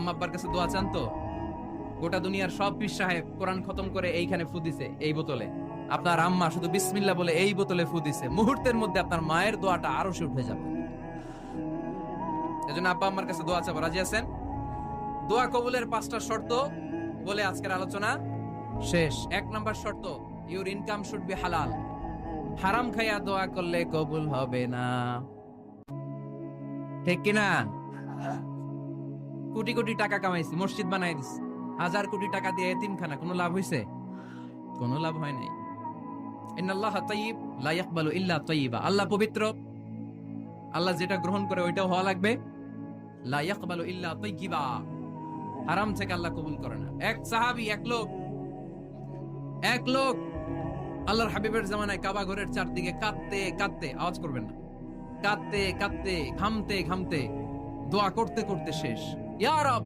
আম্মা আব্বার কাছে দোয়া চান তো? গোটা দুনিয়ার সব পীর সাহেব কোরআন খতম করে এইখানে ফু দিছে এই বোতলে, আপনার আম্মা শুধু বিসমিল্লাহ বলে এই বোতলে ফু দিছে, মুহূর্তের মধ্যে আপনার মায়ের দোয়াটা আরো সে উঠে যাবে। এজন্য আব্বা আম্মার কাছে দোয়া চাবো, রাজি আছেন? দোয়া কবুলের 5টা শর্ত বলে আজকের আলোচনা শেষ। 1 নাম্বার শর্ত, ইউর ইনকাম শুড বি হালাল। হারাম খাইয়া দোয়া করলে কবুল হবে না, ঠিক কিনা? কোটি কোটি টাকা কামাইছি, মসজিদ বানাই দিছি, 1000 কোটি টাকা দিয়ে এতিমখানা, কোনো লাভ হইছে? কোনো লাভ হয় নাই। ইন্নাল্লাহা তাইয়্যিব লা ইয়াকবালু ইল্লা তাইয়্যিবা। আল্লাহ পবিত্র, আল্লাহ যেটা গ্রহণ করে ওইটাও হওয়া লাগবে। লা ইয়াকবালু ইল্লা তাইয়্যিবা, হারাম থেকে আল্লাহ কবুল করে না। এক সাহাবী, এক লোক আল্লাহর হাবিবের জামানায় কাবা ঘরের চারদিকে কাঁদতে কাঁদতে, আওয়াজ করবেন না, কাঁদতে কাঁদতে ঘামতে ঘামতে দোয়া করতে করতে শেষ। ইয়া রব